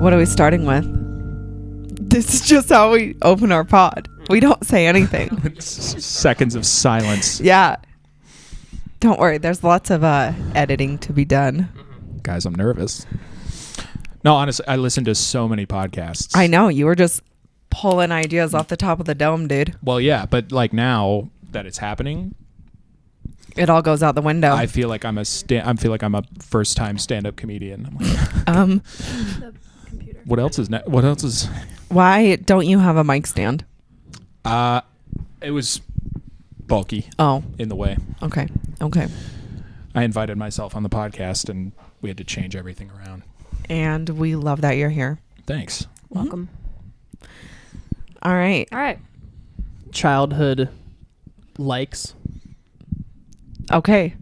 What are we starting with? This is just how we open our pod. We don't say anything. Seconds of silence. Yeah. Don't worry. There's lots of editing to be done. Guys, I'm nervous. No, honestly, I listen to so many podcasts. I know. You were just pulling ideas off the top of the dome, dude. Well, yeah, but like now that it's happening, it all goes out the window. I feel like I'm a first-time stand-up comedian. I'm like, what else is what else is? Why don't you have a mic stand? It was bulky. Oh, in the way. Okay. I invited myself on the podcast, and we had to change everything around. And we love that you're here. Thanks. Welcome. All right. Childhood likes. Okay.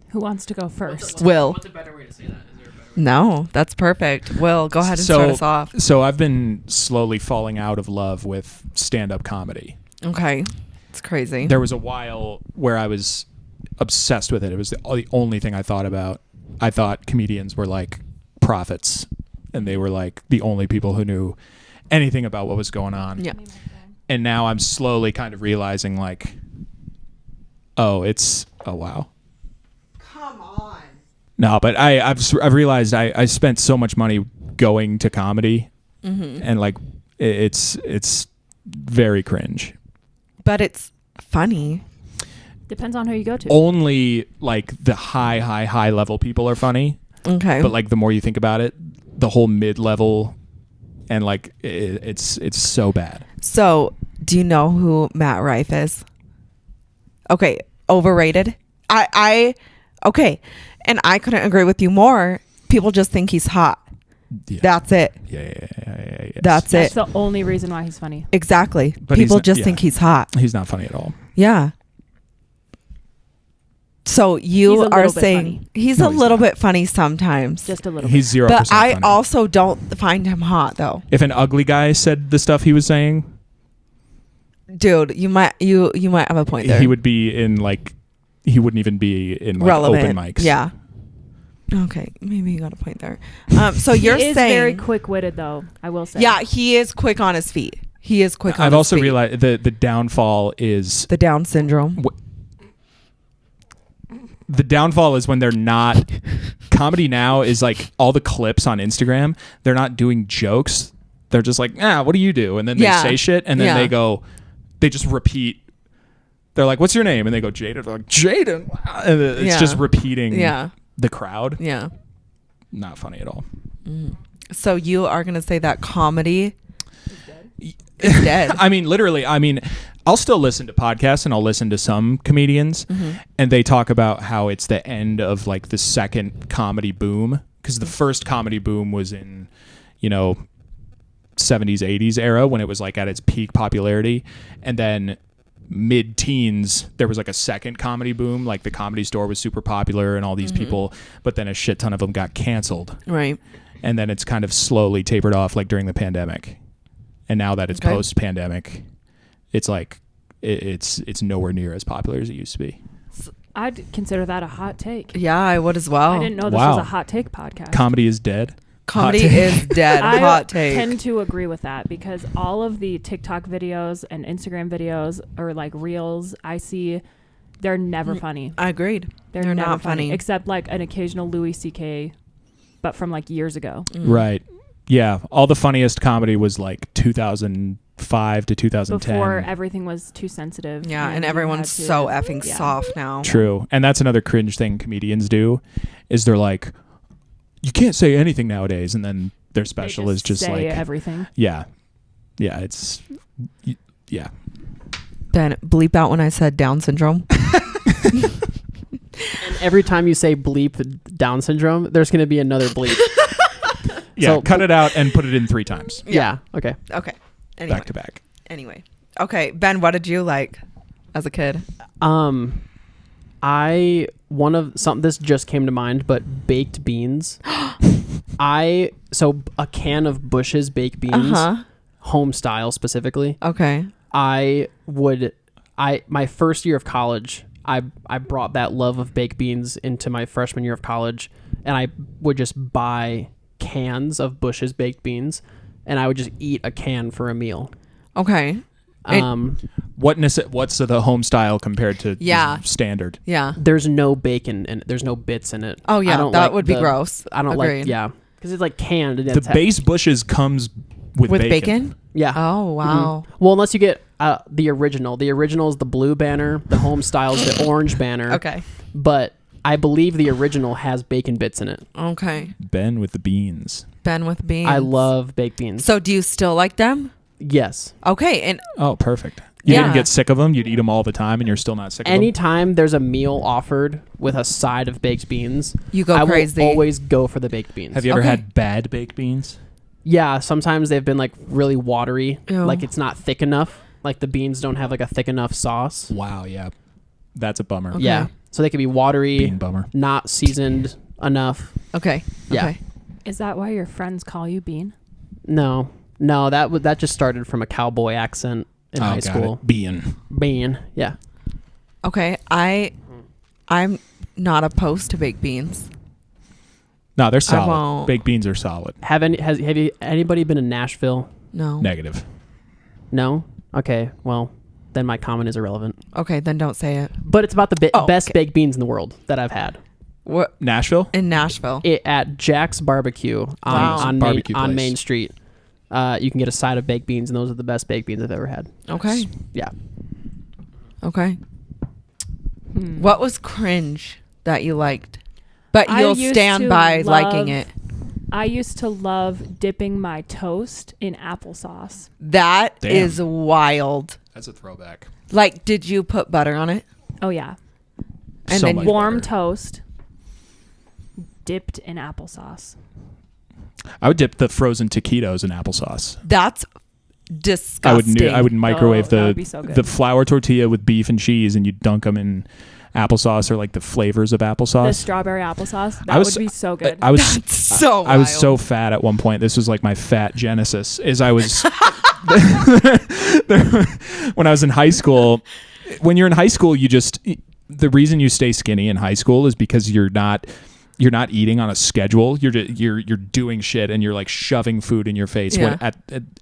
Who wants to go first? Will. What's a better way to say that? Is there a better way? No, that's perfect. Will, go ahead and start us off. So I've been slowly falling out of love with stand-up comedy. Okay. It's crazy. There was a while where I was obsessed with it. It was the only thing I thought about. I thought comedians were like prophets, and they were like the only people who knew anything about what was going on. Yeah. And now I'm slowly kind of realizing like, oh wow. Come on. No, but I've realized I spent so much money going to comedy, and like it's very cringe. But it's funny. Depends on who you go to. Only like the high level people are funny. Okay. But like the more you think about it, the whole mid level and like it's so bad. So, do you know who Matt Rife is? Okay, overrated. Okay, and I couldn't agree with you more. People just think he's hot. Yeah. That's it. Yeah. That's That's it. the only reason why he's funny. Exactly. But People just think he's hot. He's not funny at all. Yeah. So you are saying he's a little bit funny sometimes. Just a little He's bit. 0% But I funny. also don't find him hot though. If an ugly guy said the stuff he was saying, Dude, you might have a point there. he would be in like he wouldn't even be in like relevant open mics. Yeah. Okay, maybe you got a point there. So you're he is saying very quick-witted, though. I will say. Yeah, he is quick on his feet. I've also realized the downfall is the Down syndrome. The downfall is when they're not comedy now is like all the clips on Instagram. They're not doing jokes. They're just like, what do you do? And then they say shit, and then they just repeat. They're like, what's your name? And they go, Jaden. They're like, Jaden. And it's just repeating the crowd. Yeah. Not funny at all. So you are going to say that comedy is dead. I mean, literally, I'll still listen to podcasts and I'll listen to some comedians and they talk about how it's the end of like the second comedy boom. Because the first comedy boom was in, 70s, 80s era when it was like at its peak popularity. And then mid-teens there was like a second comedy boom, like the Comedy Store was super popular and all these people, but then a shit ton of them got canceled, right? And then it's kind of slowly tapered off like during the pandemic, and now that it's post-pandemic, it's like it's nowhere near as popular as it used to be. I'd consider that a hot take. Yeah, I would as well. I didn't know this was a hot take podcast. Comedy is dead. Comedy is dead. Hot take. I tend to agree with that because all of the TikTok videos and Instagram videos or like reels I see, they're never funny. I agreed. They're never not funny. Except like an occasional Louis C.K., but from like years ago. Right. Yeah. All the funniest comedy was like 2005 to 2010. Before everything was too sensitive. Yeah, and everyone's so effing soft now. True. And that's another cringe thing comedians do is they're like, you can't say anything nowadays, and then their special is just say like everything. Yeah. Ben, bleep out when I said Down syndrome. And every time you say bleep Down syndrome, there's going to be another bleep. Yeah, so, cut it out and put it in 3 times. Yeah. Okay. Anyway. Back to back. Anyway. Okay, Ben, what did you like as a kid? This just came to mind, but baked beans. So a can of Bush's baked beans, home style specifically. Okay. My first year of college, I brought that love of baked beans into my freshman year of college, and I would just buy cans of Bush's baked beans, and I would just eat a can for a meal. Okay. What's the home style compared to standard? Yeah. There's no bacon and there's no bits in it. Oh, yeah. I don't That like would be gross. I don't Agreed. like, because it's like canned. And The base Bush's comes with bacon? Yeah. Oh, wow. Well, unless you get the original. The original is the blue banner. The home style is the orange banner. Okay. But I believe the original has bacon bits in it. Okay. Ben with the beans. Ben with beans. I love baked beans. So do you still like them? Yes. Okay. And Oh, perfect. You didn't get sick of them? You'd eat them all the time and you're still not sick of them? Anytime there's a meal offered with a side of baked beans, you go I crazy. will always go for the baked beans. Have you ever Okay. had bad baked beans? Yeah, sometimes they've been like really watery. Ew. Like it's not thick enough. Like the beans don't have like a thick enough sauce. Wow, yeah. That's a bummer. Okay. Yeah. So they can be watery, Bean bummer. not seasoned enough. Okay. Yeah. Okay. Is that why your friends call you Bean? No, that just started from a cowboy accent in high got school. it. Bean. Bean, yeah. Okay. I'm not opposed to baked beans. No, they're I solid. won't. Baked beans are solid. Have you anybody been in Nashville? No. Negative. No. Okay. Well, then my comment is irrelevant. Okay, then don't say it. But it's about the Oh, best okay. baked beans in the world that I've had. What Nashville? in Nashville? At Jack's Barbecue Wow. on Barbecue place. Main Street. You can get a side of baked beans, and those are the best baked beans I've ever had. Okay. Yeah. Okay. What was cringe that you liked? But I you'll used stand to by love- liking it. I used to love dipping my toast in applesauce. That Damn. is wild. That's a throwback. Like, did you put butter on it? Oh yeah, And So then much warm butter. toast dipped in applesauce. I would dip the frozen taquitos in applesauce. That's disgusting. I would microwave that would be so good. the flour tortilla with beef and cheese, and you dunk them in applesauce or like the flavors of The applesauce. strawberry applesauce. That I was- would be so good. I was That's so I was wild. so fat at one point. This was like my fat genesis. Is I was when I was in high school. When you're in high school, the reason you stay skinny in high school is because you're not eating on a schedule. You're doing shit and you're like shoving food in your face Yeah. when at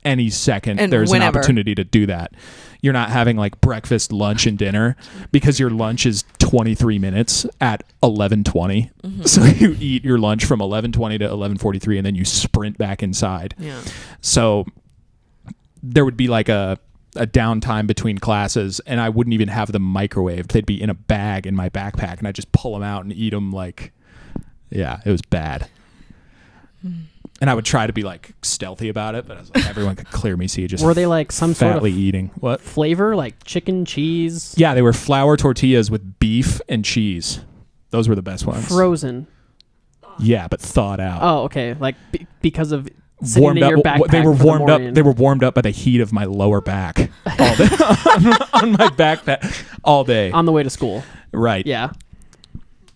any second And there's whenever. an opportunity to do that. You're not having like breakfast, lunch, and dinner because your lunch is 23 minutes at 11:20. Mm-hmm. So you eat your lunch from 11:20 to 11:43, and then you sprint back inside. Yeah. So there would be like a downtime between classes, and I wouldn't even have them microwaved. They'd be in a bag in my backpack, and I'd just pull them out and eat them like, yeah, it was bad. And I would try to be like stealthy about it, but I was like, everyone could clear me, so you just Were they like some sort fatly of eating. What? flavor, like chicken, cheese, Yeah, they were flour tortillas with beef and cheese. Those were the best ones. frozen? Yeah, but thawed out. Oh, okay. Like because of sitting Warmed in up. your backpack They were for the warmed up. morning. They were warmed up by the heat of my lower back all day, on my backpack all day. on the way to school. Right. Yeah.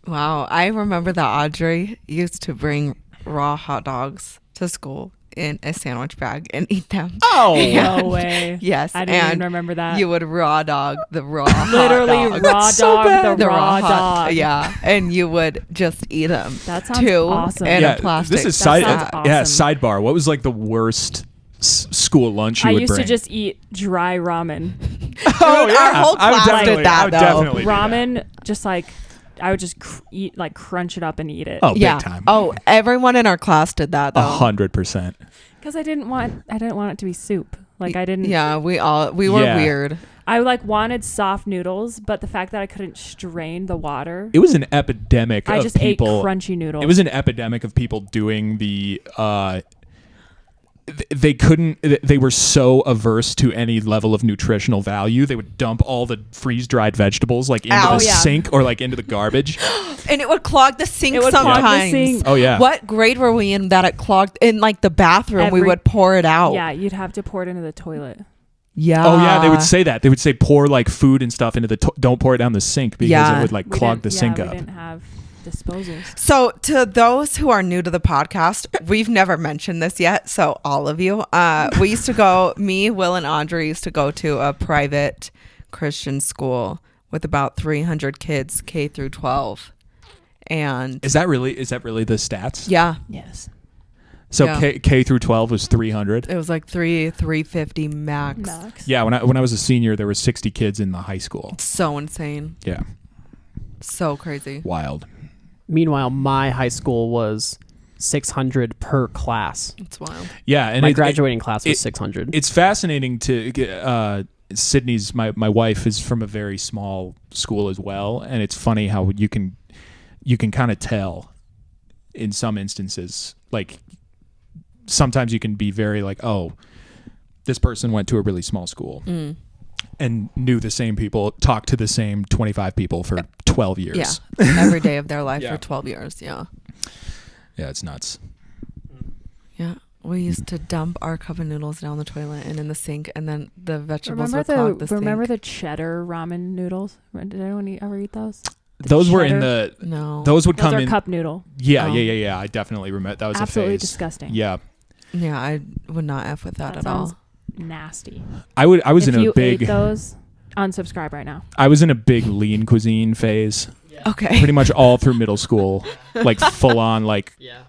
Wow. I remember that Audrey used to bring raw hot dogs to school in a sandwich bag and eat them. Oh. Yeah. No way. Yes. I didn't even and remember that. you would raw dog the raw Literally hot dog. raw so dog bad. the raw hot- dog. Yeah. And you would just eat them. That sounds too. awesome. And Yeah. a plastic. This is That side. sounds Yeah. awesome. Sidebar. What was like the worst school lunch you I would used bring? to just eat dry ramen. Oh Our whole I would class definitely- did that, I would though. definitely do that. Ramen, just like I would just eat, like crunch it up and eat it. Oh, Yeah. big time. Oh, everyone in our class did that though. 100%. Because I didn't want it to be soup. Like I didn't. Yeah, we were Yeah. weird. I like wanted soft noodles, but the fact that I couldn't strain the water, It was an epidemic I of just people. ate crunchy noodles. It was an epidemic of people doing the. They couldn't. They were so averse to any level of nutritional value. They would dump all the freeze-dried vegetables like into Ow. the Yeah. sink or like into the garbage. And it would clog the sink It would clog the sometimes. sink. Oh yeah. What grade were we in that it clogged in like the bathroom? We Every- would pour it out. Yeah, you'd have to pour it into the toilet. Yeah. Oh yeah, they would say that. They would say pour like food and stuff into the. Don't pour it down the sink because Yeah. it would like We clog the didn't- sink yeah, up. We didn't have disposals. So to those who are new to the podcast, we've never mentioned this yet. So all of you, we used to go. Me, Will, and Audrey used to go to a private Christian school with about 300 kids, K through 12. And Is that really the stats? yeah, Yes. So Yeah. K through 12 was 300. it was like 350 max. Max. Yeah, when I was a senior, there were 60 kids in the high school. So insane. Yeah, So crazy. wild. Meanwhile, my high school was 600 per class. It's wild. Yeah, and My graduating class was it- 600. It's fascinating to Sydney's. My wife is from a very small school as well, and it's funny how you can kind of tell in some instances. Like sometimes you can be very like, oh, this person went to a really small school and knew the same people, talked to the same 25 people for 12 years. Yeah. Every day of their life Yeah. for 12 years. Yeah. Yeah, it's nuts. Yeah. We used to dump our cup of noodles down the toilet and in the sink, and then the vegetables Remember would clog the remember sink. the cheddar ramen noodles? Did anyone ever eat those? The Those were in cheddar? the. No. Those would Those come are in. cup noodle. Yeah, Oh. yeah. I definitely remember that was Absolutely a phase. disgusting. Yeah, Yeah, I would not F with that That at sounds all. nasty. I was if in you a big. ate those, unsubscribe right now. I was in a big lean cuisine phase. Okay. Pretty much all through middle school, like full on like Yeah.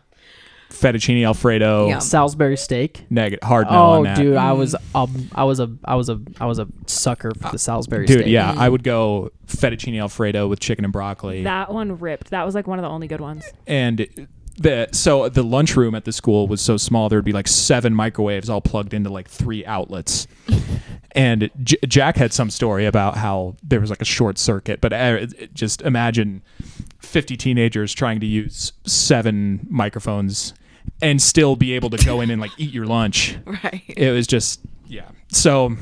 fettuccine Alfredo. Yeah. Salisbury steak. Hard no Oh, on that. dude, I was a sucker for the Salisbury Dude, steak. yeah, I would go fettuccine Alfredo with chicken and broccoli. That one ripped. That was like one of the only good ones. And the lunchroom at the school was so small, there'd be like 7 microwaves all plugged into like 3 outlets. And Jack had some story about how there was like a short circuit, but just imagine 50 teenagers trying to use 7 microphones and still be able to go in and like eat your lunch. Right. It was just, yeah. So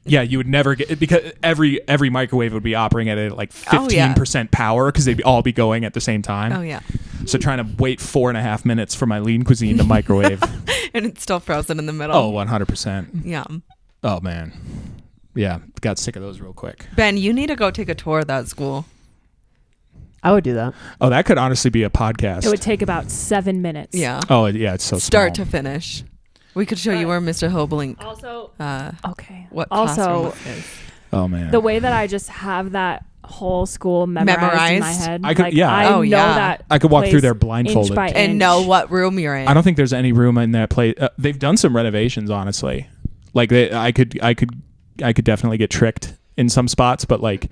yeah, you would never get, because every microwave would be operating at like 15% power because they'd all be going at the same time. Oh, yeah. So trying to wait 4.5 minutes for my lean cuisine to microwave. And it's still frozen in the middle. Oh, 100%. Yeah. Oh, man. Yeah, got sick of those real quick. Ben, you need to go take a tour of that school. I would do that. Oh, that could honestly be a podcast. It would take about 7 minutes. Yeah. Oh, yeah, it's so Start small. to finish. We could show you where Mr. Hoblink, Also, okay, what also classroom is. Oh, man. the way that I just have that whole school memorized in my Memorized? head. I could- like, yeah. I Oh, know yeah. that. I could walk through place there blindfolded. inch by And inch. know what room you're in. I don't think there's any room in that place. They've done some renovations, honestly. Like I could definitely get tricked in some spots, but like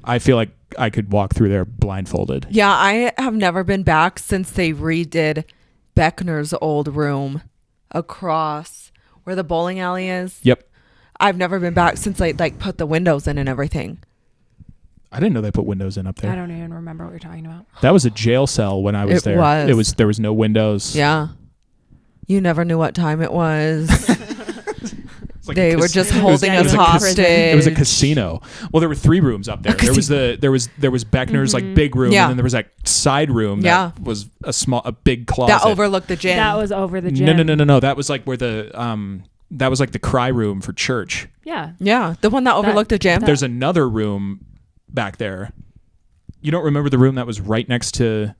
I feel like I could walk through there blindfolded. Yeah, I have never been back since they redid Beckner's old room across where the bowling alley is. Yep. I've never been back since they like put the windows in and everything. I didn't know they put windows in up I there. don't even remember what you're talking about. That was a jail cell when I was It there. was. There was no windows. Yeah. You never knew what time it was. It's like They a were cas- just it was- holding it was us a cas- hostage. It was a casino. Well, there were 3 rooms up there. There was Beckner's like big room, Yeah. and then there was that side room that was a big closet. That overlooked the gym. That was over the gym. No. That was like where that was like the cry room for church. Yeah. Yeah, the one that overlooked the gym. There's another room back there. You don't remember the room that was right next to?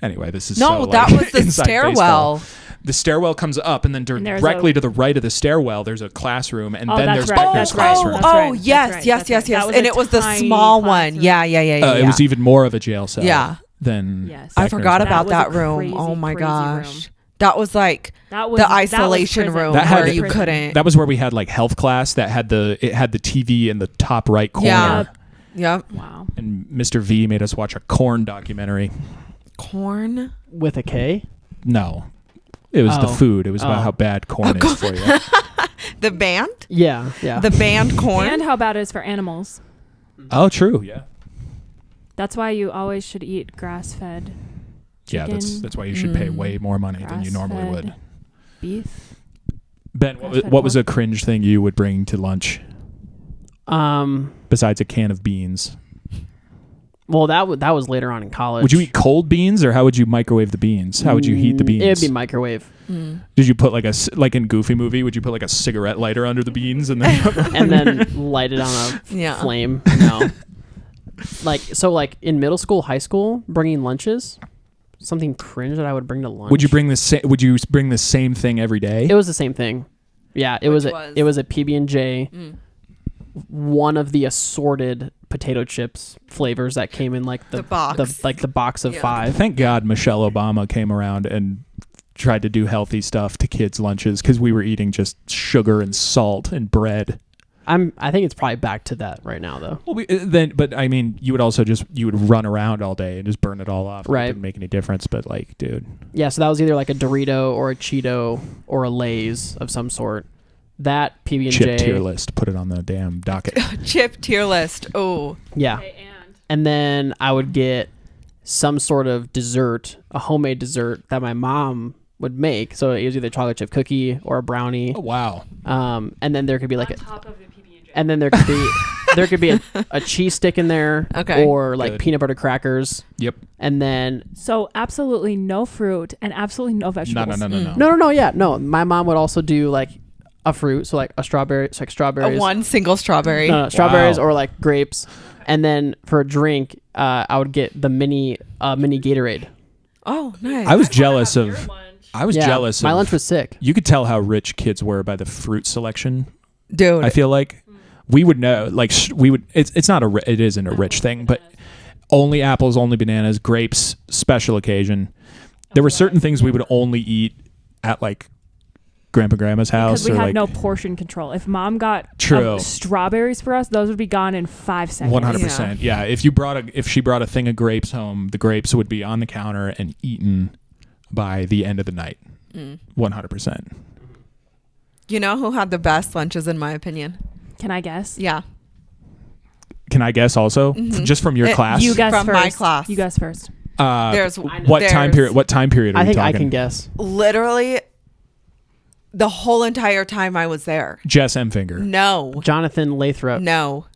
Anyway, this is No, so, that like, was the inside stairwell. baseball. The stairwell comes up, and then And there's directly to the right of the stairwell, there's a classroom, and Oh, then that's there's right, Beckner's that's right, classroom. that's Oh, right, yes, that's yes, right, yes, that's yes. right. That And was it a was the tiny small one. classroom. Yeah. It was even more of a jail cell. Yeah. Than Yes. I Beckner's. forgot That about was a that room. crazy, Oh my crazy gosh. room. That was like That was the that was isolation prison. room That had where the- you couldn't. That was where we had like health class that had the TV in the top right corner. Yeah. Yep. Wow. And Mr. V made us watch a corn documentary. Corn. With a K? No. It was the Oh. food. It was about Oh. how bad corn is for you. The band. Yeah. The band Corn. And how bad it is for animals. Oh, true. Yeah. That's why you always should eat grass-fed Yeah, chicken, that's why you should pay way more money than you normally would. grass-fed beef. Ben, Grass-fed what was pork. a cringe thing you would bring to lunch besides a can of beans? Well, that was later on in college. Would you eat cold beans, or how would you microwave the beans? How would you heat the beans? It'd be microwave. Did you put like in Goofy movie? Would you put like a cigarette lighter under the beans and then? And then light it on a Yeah. flame. No. Like in middle school, high school, bringing lunches, something cringe that I would bring to lunch. Would you bring the same thing every day? It was the same thing. Yeah, it was Which a was? it was a PB&J one of the assorted potato chips flavors that came in like The box. the box of Yeah. 5. Thank God Michelle Obama came around and tried to do healthy stuff to kids' lunches because we were eating just sugar and salt and bread. I think it's probably back to that right now though. Well, but I mean, you would run around all day and just burn it all off. Right. It didn't make any difference. But like, dude, Yeah, so that was either like a Dorito or a Cheeto or a Lay's of some sort. That PB&J. chip tier list. Put it on the damn docket. Chip tier list. Oh, Yeah. And then I would get some sort of dessert, a homemade dessert that my mom would make. So it was either a chocolate chip cookie or a brownie. Oh wow. And then there could be like top of the PB&J. and then there could be a cheese stick in there, Okay. or like Good. peanut butter crackers, Yep. and then So absolutely no fruit and absolutely no vegetables. No. no. My mom would also do like a fruit, so like a strawberry, so like strawberries, one single strawberry. no, strawberries Wow. or like grapes, and then for a drink, I would get the mini Gatorade. Oh, nice. I was jealous of. I was Yeah, jealous. My of, lunch was sick. You could tell how rich kids were by the fruit selection. Dude. I feel like we would know. Like we would. It isn't a rich thing, but only apples, only bananas, grapes, special occasion. There were certain things we would only eat at like Grandpa Grandma's house. Because we or had like, no portion control. If mom got True. Strawberries for us, those would be gone in 5 seconds. 100%. Yeah. If she brought a thing of grapes home, the grapes would be on the counter and eaten by the end of the night. 100%. You know who had the best lunches, in my opinion? Can I guess? Yeah. Can I guess also? Just from your class? You guess From first. my class. You guess first. There's what time period? What time period are I you think talking? I can guess. literally the whole entire time I was there. Jess M. Finger. No. Jonathan Lathrop. No.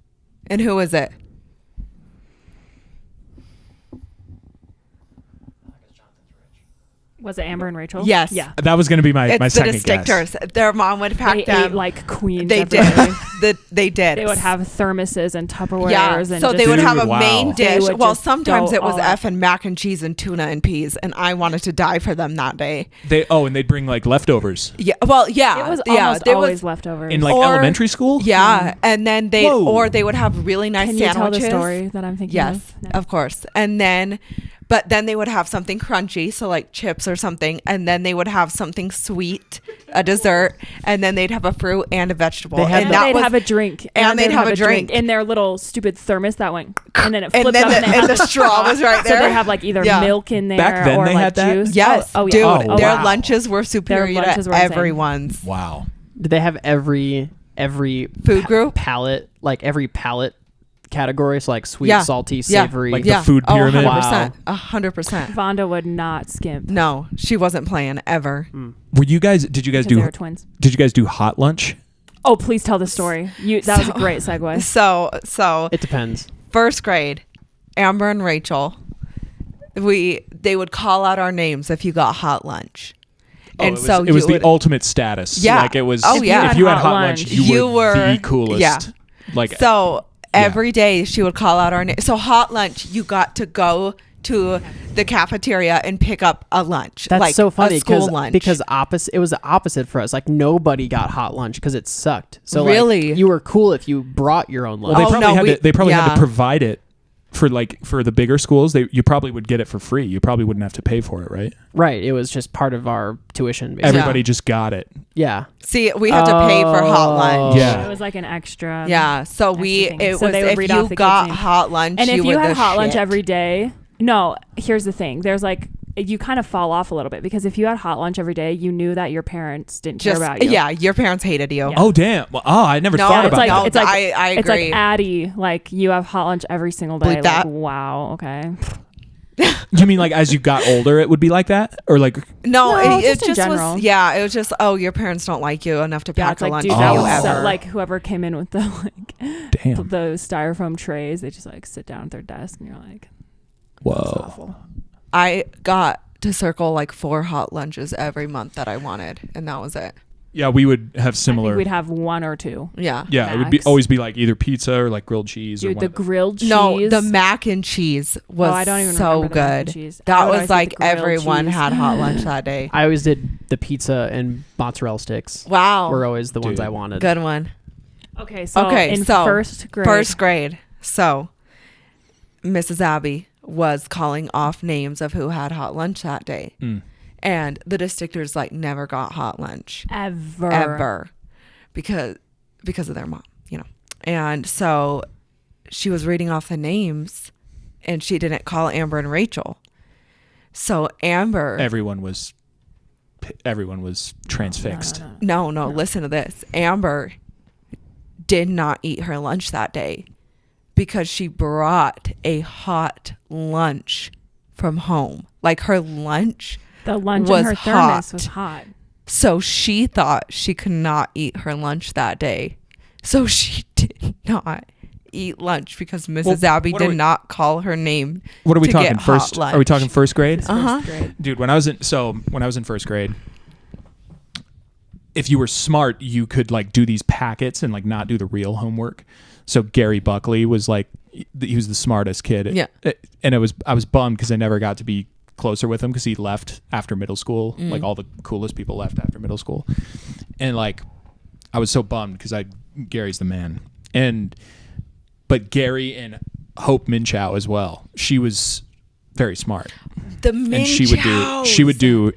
And who is it? Was it Amber and Rachel? Yes. Yeah. That was going to be my It's the second guess. distinctors. Their mom would pack They them. ate like queens. They every did. day. They did. They would have thermoses and Tupperwares. Yeah, And so they just- would have a Dude, wow. main They dish. would Well, just sometimes go it was all out. F and mac and cheese and tuna and peas, and I wanted to die for them that day. And they'd bring like leftovers Yeah, well, yeah, It was yeah. almost there always was, leftovers. in like Or- elementary school. yeah, and then they Whoa. they would have really nice Can you tell the sandwiches. story that I'm thinking Yes, of? No. of course. And then, but then they would have something crunchy, so like chips or something, and then they would have something sweet, a dessert, and then they'd have a fruit and a vegetable. They had And and then that they'd was have a drink. and they'd have a drink. in their little stupid thermos that went, and then it and flipped then up. the, and they and had the straw was right So there. they have like either Yeah. milk in there Back then or they like had that? juice. Yes, Oh, dude, yeah. Oh, their wow. lunches were superior lunches to were insane. everyone's. Wow. Did they have every Food group? palette, like every palette category? So like sweet, Yeah. salty, Yeah. savory. Like the food pyramid? 100%. 100%. Vonda would not skimp. No, she wasn't playing ever. Were you guys? Did you guys Because they do? were twins. Did you guys do hot lunch? Oh, please tell the story. That was a great segue. So It depends. first grade, Amber and Rachel, they would call out our names if you got hot lunch. And so it was you the would- ultimate status. Yeah. Like it was. Oh, yeah. If you had hot lunch, you You were were- the coolest. yeah. Like So every day she would call out our name. So hot lunch, you got to go to the cafeteria and pick up a lunch. That's like so funny a school lunch. because it was the opposite for us. Like nobody got hot lunch because it sucked. So Really? like, you were cool if you brought your own lunch. Well, Oh, they probably no, had to. They probably had yeah. to provide it for the bigger schools. You probably would get it for free. You probably wouldn't have to pay for it, right? Right. It was just part of our tuition. Basically. Everybody just got it. Yeah. See, we had to pay for hot lunch. Yeah. It was like an extra. Yeah, so thing. it So was they would if read you off the got kids' name. hot lunch, And if you were had the hot lunch shit. every day, no, here's the thing. There's like, you kind of fall off a little bit because if you had hot lunch every day, you knew that your parents didn't care just about you. yeah, your parents hated you. Yeah. Oh damn! Well, I never No, thought it's about like, that. it's like, I it's agree. like Addie, like you have hot lunch every single day. Bleep Like, that. wow, okay. You mean like as you got older, it would be like that, or like No, No, it just in just general. was. Yeah, it was just. Oh, your parents don't like you enough to Yeah, pack it's a like, lunch dude, for that you was so, ever. like whoever came in with the like damn? those styrofoam trays, they just like sit down at their desk and you're like, that's Whoa! awful. I got to circle like 4 hot lunches every month that I wanted, and that was it. Yeah, we would have I think similar. we'd have 1 or 2. Yeah. Yeah, it would be max. always be like either pizza or like grilled cheese. or Dude, one the of them. grilled cheese. No, the mac and cheese was I don't even so remember the mac and good. cheese. I That would was always like get the grilled everyone cheese. had hot lunch that day. I always did the pizza and mozzarella sticks. Wow, Were always the ones Dude. I wanted. good one. Okay, so in first grade. First grade. So Mrs. Abby was calling off names of who had hot lunch that day. And the districtors like never got hot lunch. Ever. Because of their mom, you know. And so she was reading off the names and she didn't call Amber and Rachel. So Amber... Everyone was transfixed. No, listen to this. Amber did not eat her lunch that day because she brought a hot lunch from home. Like her lunch, the lunch was in her thermos hot. was hot. So she thought she could not eat her lunch that day. So she did not eat lunch because Mrs. Abby did not call her name. What are we to talking get first? hot lunch. Are we talking first grade? First grade. Dude, when I was in first grade, if you were smart, you could like do these packets and like not do the real homework. So Gary Buckley was like, he was the smartest kid. Yeah. And I was bummed because I never got to be closer with him because he left after middle school. Like all the coolest people left after middle school. And like, I was so bummed because Gary's the man. But Gary and Hope Minchow as well. She was very smart. The Minchows. And she would do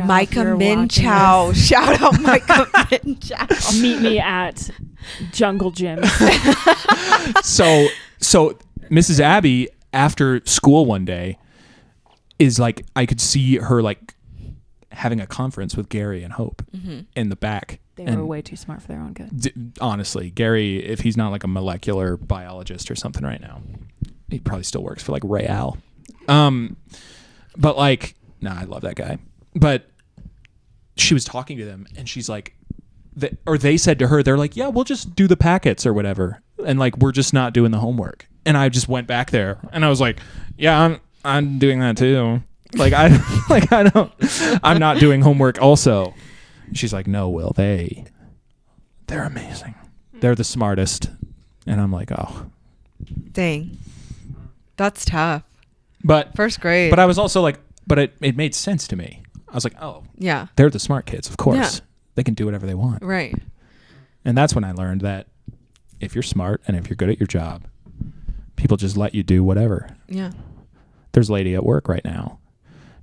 Micah Minchow. Shout out Micah Minchow. Meet me at Jungle Gym. So Mrs. Abby after school one day is like, I could see her like having a conference with Gary and Hope in the back. They were way too smart for their own good. Honestly, Gary, if he's not like a molecular biologist or something right now, he probably still works for like Royale. But like, I love that guy. But she was talking to them and she's like, they said to her, they're like, yeah, we'll just do the packets or whatever. And like, we're just not doing the homework. And I just went back there and I was like, yeah, I'm doing that too. Like, I'm not doing homework also. She's like, no, Will, they're amazing. They're the smartest. And I'm like, oh. Dang. That's tough. But first grade. But I was also like, but it made sense to me. I was like, oh. Yeah. They're the smart kids, of course. Yeah. They can do whatever they want. Right. And that's when I learned that if you're smart and if you're good at your job, people just let you do whatever. Yeah. There's a lady at work right now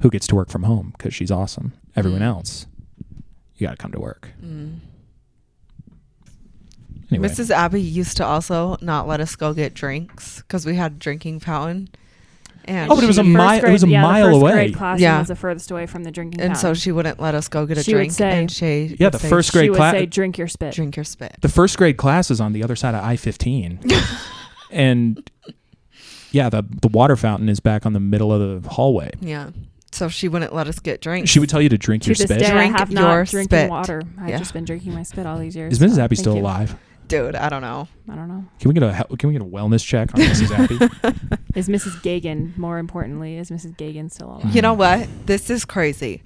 who gets to work from home because she's awesome. Everyone else, you got to come to work. Anyway. Mrs. Abby used to also not let us go get drinks because we had a drinking fountain. And but it was a mile. It was a mile the first away. Grade classroom was the furthest away from the drinking fountain. And so she wouldn't let us go get a she drink. Would say, and she the first grade class. She would say, "Drink your spit." Drink your spit. The first grade class is on the other side of I-15, and the water fountain is back on the middle of the hallway. Yeah. So she wouldn't let us get drinks. She would tell you to drink your this spit. Day, Drink I have your not drinking spit. water. I've just been drinking my spit all these years. Is Mrs. Abby still alive? Dude, I don't know. I don't know. Can we get a wellness check on Mrs. Abby? Is Mrs. Gagan, more importantly, is Mrs. Gagan still alive? You know what? This is crazy.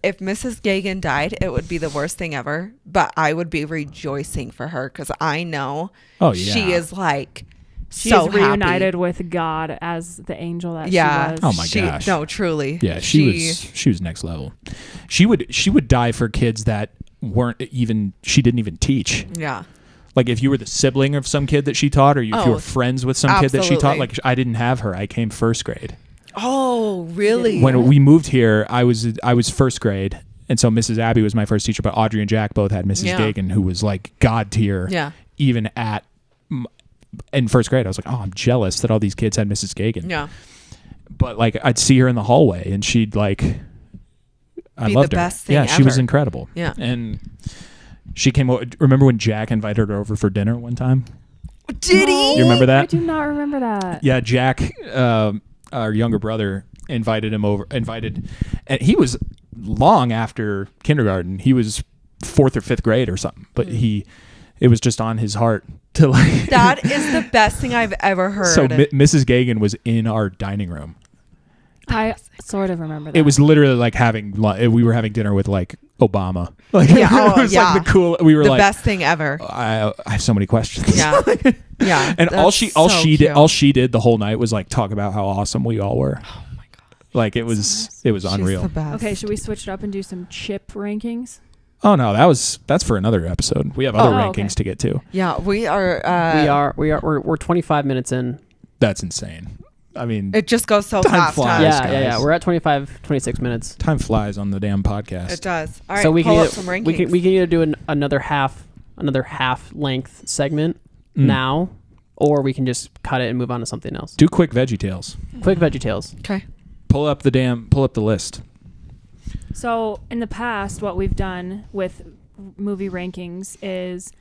If Mrs. Gagan died, it would be the worst thing ever. But I would be rejoicing for her because I know she is like She's so reunited happy. with God as the angel that she was. Oh my gosh. No, truly. Yeah, she was next level. She would die for kids that she didn't even teach. Yeah. Like if you were the sibling of some kid that she taught, or if you were friends with some kid that she taught, like I didn't have her. I came first grade. Oh, really? When we moved here, I was first grade, and so Mrs. Abby was my first teacher. But Audrey and Jack both had Mrs. Gagan, who was like God tier. Yeah. Even in first grade, I was like, oh, I'm jealous that all these kids had Mrs. Gagan. Yeah. But like I'd see her in the hallway, and she'd like, I loved her. Best thing yeah, ever. she was incredible. Yeah. And she came over. Remember when Jack invited her over for dinner one time? Did he? You remember that? I do not remember that. Yeah, Jack, our younger brother, invited him over. And he was long after kindergarten. He was 4th or 5th grade or something. But it was just on his heart to like. That is the best thing I've ever heard. So Mrs. Gagan was in our dining room. I sort of remember that. It was literally like we were having dinner with like Obama. Like Yeah, it was like the cool. We were the like best thing ever. I have so many questions. Yeah, yeah. And all she did the whole night was like talk about how awesome we all were. Oh my god! Like it was unreal. She's the best. Okay, should we switch it up and do some chip rankings? Oh no, that's for another episode. We have other rankings to get to. Yeah, we are. We're 25 minutes in. That's insane. I mean, it just goes so time fast. flies. Yeah. We're at 26 minutes. Time flies on the damn podcast. It does. All right, so pull up some rankings. we can either do another half length segment now, or we can just cut it and move on to something else. Do quick Veggie Tales. Quick Veggie Tales. Okay. Pull up the list. So in the past, what we've done with movie rankings is,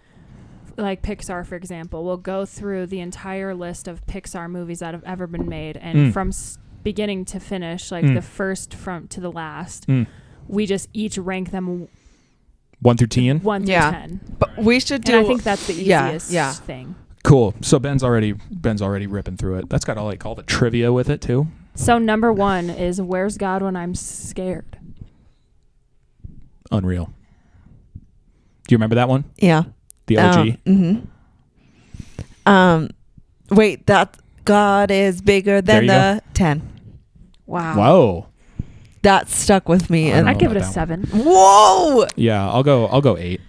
like Pixar, for example, we'll go through the entire list of Pixar movies that have ever been made, and from beginning to finish, like the first from to the last, we just each rank them 1 through 10. 1 through 10. But we should do. And I think that's the easiest thing. Cool. So Ben's already ripping through it. That's got all the trivia with it too. So number 1 is Where's God When I'm Scared? Unreal. Do you remember that one? Yeah. The OG. Wait, that God is bigger than the 10. Wow. Whoa. That stuck with me. And I'd give it a 7. Whoa. Yeah, I'll go 8.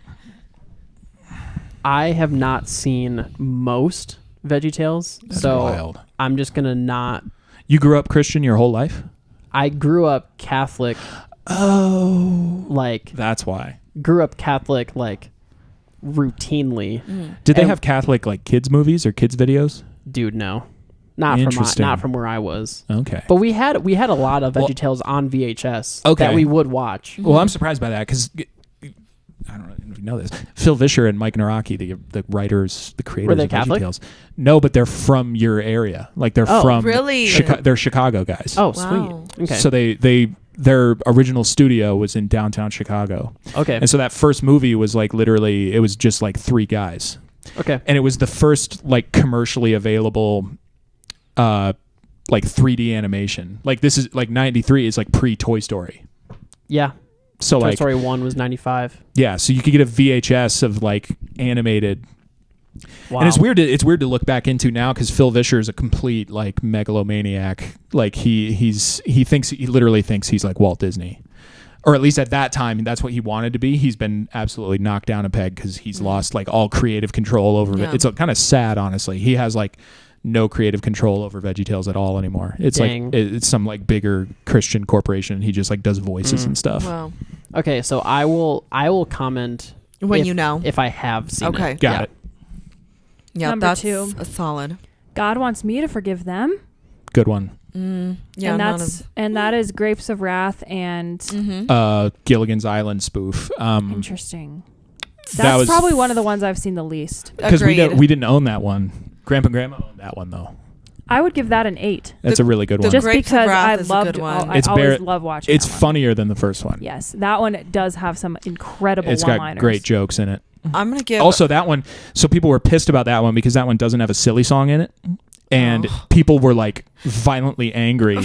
I have not seen most VeggieTales, so wild. I'm just gonna not. You grew up Christian your whole life? I grew up Catholic. Oh, that's why. Grew up Catholic routinely. Did they have Catholic kids movies or kids videos? Dude, no, not from where I was. Okay, but we had a lot of VeggieTales on VHS that we would watch. Well, I'm surprised by that because I don't know if you know this. Phil Vischer and Mike Naraki, the writers, the creators Were they of Catholic? VeggieTales. No, but they're from your area. They're from really? They're Chicago guys. Oh, wow. Sweet. Okay. So their original studio was in downtown Chicago. Okay. And so that first movie was literally, it was just 3 guys. Okay. And it was the first commercially available 3D animation. This is 93 is pre Toy Story. Yeah. So Toy Story 1 was 95. Yeah, so you could get a VHS of animated. Wow. And it's weird to look back into now because Phil Vischer is a complete megalomaniac. He literally thinks he's like Walt Disney, or at least at that time that's what he wanted to be. He's been absolutely knocked down a peg because he's lost all creative control over it. It's kind of sad, honestly. He has no creative control over VeggieTales at all anymore. It's Dang. It's some bigger Christian corporation. He just does voices and stuff. Wow. Okay, so I will comment When if I have seen it. Okay. Got it. Yeah, Number that's 2. a solid. God Wants Me to Forgive Them. Good one. Yeah, and that is Grapes of Wrath and Gilligan's Island spoof. interesting. That's probably one of the ones I've seen the least. Because we didn't own that one. Grandpa and Grandma owned that one though. I would give that an 8. That's a really good one. Just Grapes of because Wrath I is a loved good one. I always love watching It's that one. funnier than the first one. Yes, that one does have some incredible It's one-liners. got great jokes in it. I'm going to give... Also, that one, so people were pissed about that one because that one doesn't have a silly song in it. And people were violently angry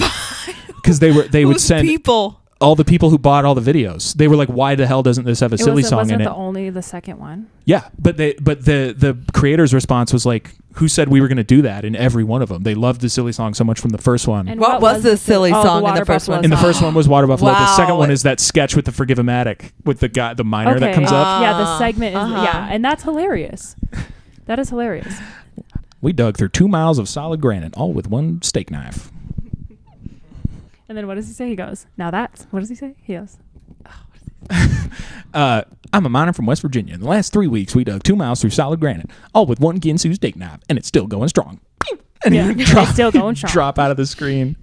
because they would send people? all the people who bought all the videos. They were like, why the hell doesn't this have a silly song in it? Wasn't only the second one? Yeah, but the creator's response was who said we were going to do that in every one of them? They loved the silly song so much from the first one. And what was the silly song in the first one? In the first one was Water Buffalo. Wow. The second one is that sketch with the Forgive-O-Matic with the miner that comes up. Yeah, the segment is and that's hilarious. That is hilarious. We dug through 2 miles of solid granite, all with one steak knife. And then what does he say? He goes, what does he say? He goes, I'm a miner from West Virginia. In the last 3 weeks, we dug 2 miles through solid granite, all with one Ginsu steak knife, and it's still going strong. And it's still going strong. Drop out of the screen.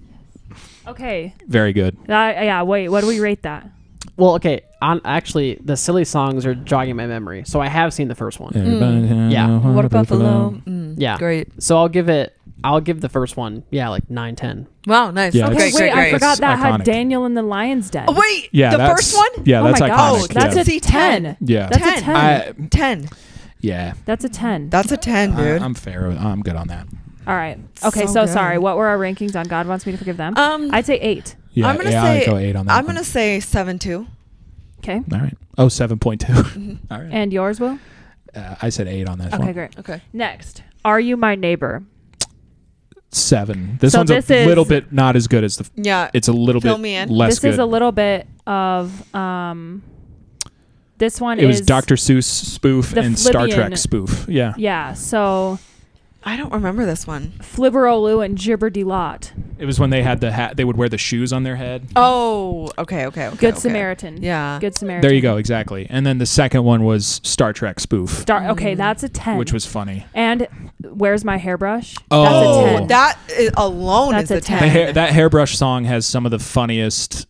Okay. Very good. Wait, what do we rate that? Well, okay. Actually, the silly songs are jogging my memory, so I have seen the first one. Yeah. Water Buffalo. Yeah. Great. So I'll give the first one, 9, 10. Wow, nice. Yeah, Okay, Wait, I forgot It's that iconic. had Daniel in the Lion's Den. Oh, wait. Yeah, the that's- first one? Yeah, Oh that's my iconic. gosh, that's yeah. a 10. Yeah. That's a 10. 10. Yeah. That's a 10. That's a 10, dude. I'm fair. I'm good on that. All right. Okay, So so good. sorry. What were our rankings on God Wants Me to Forgive Them? I'd say 8. Yeah, I'm gonna I'd say go 8 on that. I'm gonna say 7-2. Okay. All right. Oh, 7.2. All right. And yours, Will? I said 8 on this one. Okay, great. Okay. Next, Are You My Neighbor? 7. This So one's this a is- little bit not as good as the. Yeah. It's a little Fill bit me in. less This good. is a little bit of This one It was is Dr. Seuss spoof the and Star Flibbian. Trek spoof. Yeah. Yeah, so I don't remember this one. Flibberoloo and Gibber-de-Lot. It was when they had the hat. They would wear the shoes on their head. Oh, okay. Good Samaritan. Yeah. Good Samaritan. There you go. Exactly. And then the second one was Star Trek spoof, Okay, that's a 10. which was funny. And Where's My Hairbrush? Oh. That's a 10. That alone That's is a a 10. 10. That hairbrush song has some of the funniest.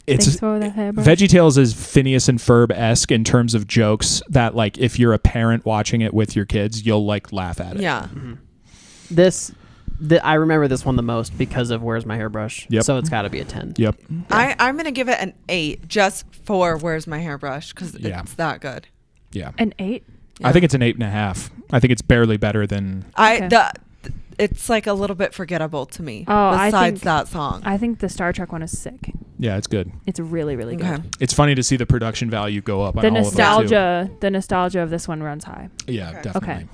Thanks It's for the hairbrush. VeggieTales is Phineas and Ferb-esque in terms of jokes that, like, if you're a parent watching it with your kids, you'll like laugh at it. Yeah. I remember this one the most because of Where's My Hairbrush. Yep. So it's got to be a 10. Yep. I'm going to give it an 8 just for Where's My Hairbrush because Yeah. it's that good. Yeah. An 8? Yeah. I think it's an 8.5. I think it's barely better than. Okay. It's like a little bit forgettable to me. Oh, besides that song. I think the Star Trek one is sick. Yeah, it's good. It's really, really good. Okay. It's funny to see the production value go up on The all nostalgia of this one runs high. of them too. Yeah, Okay. definitely. Okay.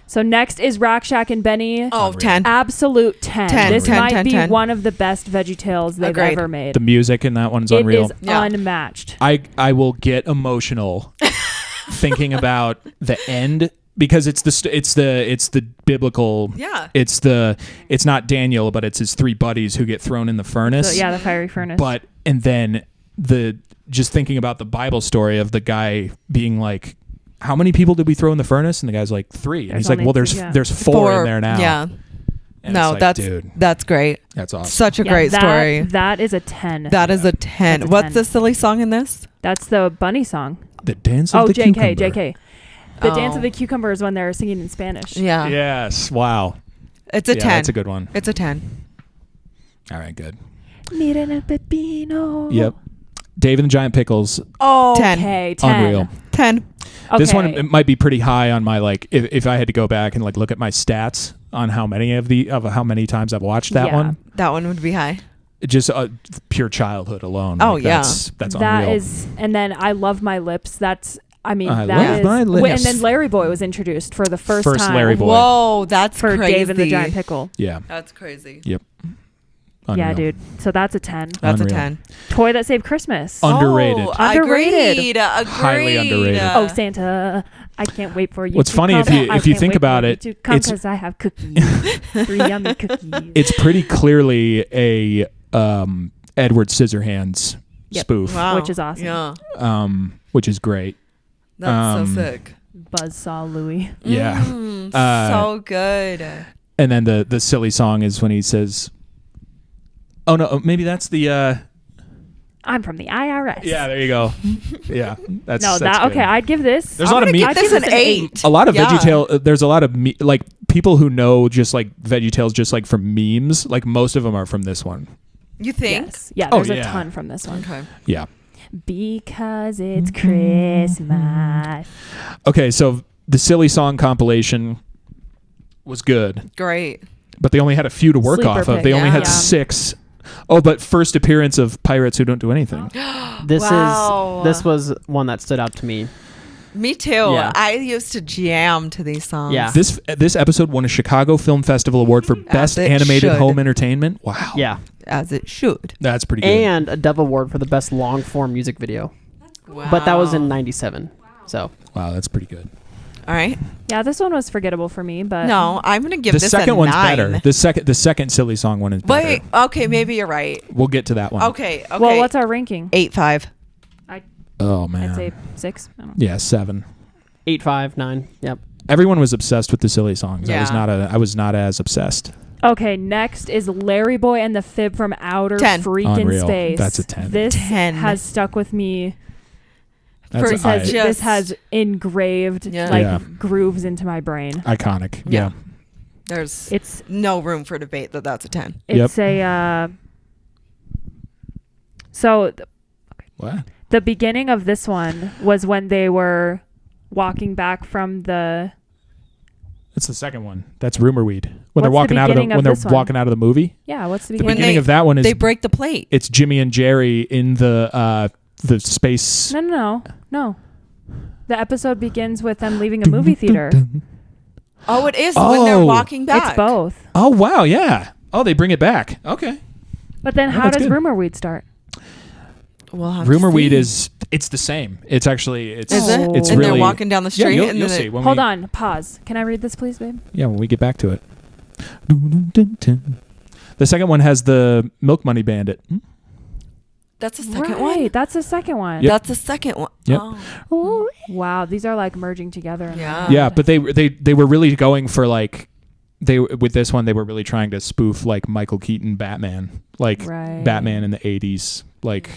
So next is Rack Shack and Benny. Oh, Unreal. 10. Absolute 10. 10. This 10, might 10, be 10. one of the best VeggieTales they've Agreed. ever made. The music in that one's It unreal. is Yeah. unmatched. I will get emotional thinking about the end because it's the biblical. Yeah. It's not Daniel, but it's his 3 buddies who get thrown in the furnace. So, yeah, the fiery furnace. And then just thinking about the Bible story of the guy being like, how many people did we throw in the furnace? And the guy's like 3. And There's he's like, only well, 3, yeah. there's 4 in there now. Yeah. And No, it's like, that's dude, great. that's awesome. Such a Yeah, great that- story. That is a 10. That is a 10. That's a What's 10. the silly song in this? That's the bunny song. The dance of the JK, cucumber. JK. The Dance Oh. of the Cucumber is when they're singing in Spanish. Yeah. Yes. Wow. It's a Yeah, 10. that's a good one. It's a 10. All right, good. Miren el pepino. Yep. Dave and the Giant Pickles. Oh, 10. okay. 10. Unreal. 10. Okay. This one it might be pretty high on my like if I had to go back and like look at my stats on how many how many times I've watched that Yeah. one. That one would be high. Just pure childhood alone. Oh, Like, yeah. That's That unreal. is, and then I Love My Lips. That's, I mean, I that love is. my lips. And then Larry Boy was introduced for the first time. Larry Boy. Whoa, that's For crazy. Dave and the Giant Pickle. Yeah. That's crazy. Unreal. Yeah, dude. So that's a 10. That's Unreal. a 10. Toy That Saved Christmas. Underrated. Oh, Underrated. Agreed. Highly underrated. Oh, Santa, I can't wait for you. What's to funny come. if you I can't think wait about for you it, to come it's- 'cause I have cookies. 3 yummy cookies. It's pretty clearly a Edward Scissorhands Yep. spoof, Wow. Which is awesome. Yeah. which is great. That's so sick. Buzzsaw Louie. Yeah. So good. And then the silly song is when he says, "Oh no, maybe that's the." I'm from the IRS. Yeah, there you go. Yeah, that's No, that's that good. okay. I'd give this. There's a lot of I'm me. gonna give this an 8. A lot of Yeah. VeggieTale. There's a lot of like people who know just like VeggieTales, just like from memes. Like most of them are from this one. You think? Yes. Yeah. Oh, There's a yeah. ton from this one. Okay. Yeah. Because it's Christmas. Okay, so the silly song compilation was good, Great. but they only had a few to work Sleeper off of. pick, They only had yeah. 6. Oh, but first appearance of pirates who don't do anything. This was one that stood out to me. Me too. Yeah. I used to jam to these songs. Yeah. This episode won a Chicago Film Festival Award for Best it Animated should. Home Entertainment. Wow. Yeah. As it should. That's pretty good. And a Dove Award for the best long form music video. Wow. But that was in 97. So Wow, that's pretty good. All right. Yeah, this one was forgettable for me, but No, I'm gonna give The this second a one's 9. better. The second silly song one is better. Wait. Okay, maybe you're right. We'll get to that one. Okay. Okay. Well, what's our ranking? 8-5. Oh man. I'd say 6. I don't know. Yeah, 7. 8, 5, 9. Yep. Everyone was obsessed with the silly songs. Yeah. I was not as obsessed. Okay, next is Larry Boy and the Fib from Outer 10. Freaking Unreal. Space. That's a 10. This 10. has stuck with me. That's For- This has, Just- this has engraved Yeah. Yeah. grooves into my brain. iconic. Yeah. Yeah. There's It's no room for debate that that's a 10. it's a so What? the beginning of this one was when they were walking back from the That's the second one. That's Rumor Weed. When they're What's the walking out of the beginning when of they're this one? walking out of the movie. yeah what's the The beginning? beginning they- of that one is They break the plate. it's Jimmy and Jerry in the space. No. The episode begins with them leaving a movie theater. Oh, it is when they're Oh. walking back. It's both. Oh wow, yeah. Oh, they bring it back. Okay. But then Yeah, how that's does good. Rumor Weed start? We'll have Rumor to Weed see. it's the same. It's actually it's Is it? it's and really they're walking down the street. Yeah, and you'll then see. Hold on, pause. Can I read this, please, babe? Yeah, when we get back to it. The second one has the Milk Money Bandit. That's the second Right, one. that's the second one. Yep. That's the second one. Yep. Oh. Wow, these are like merging together. in Yeah. my Yeah, head. but they were really going for like with this one they were really trying to spoof like Michael Keaton Batman, like Right. Batman in the 80s, like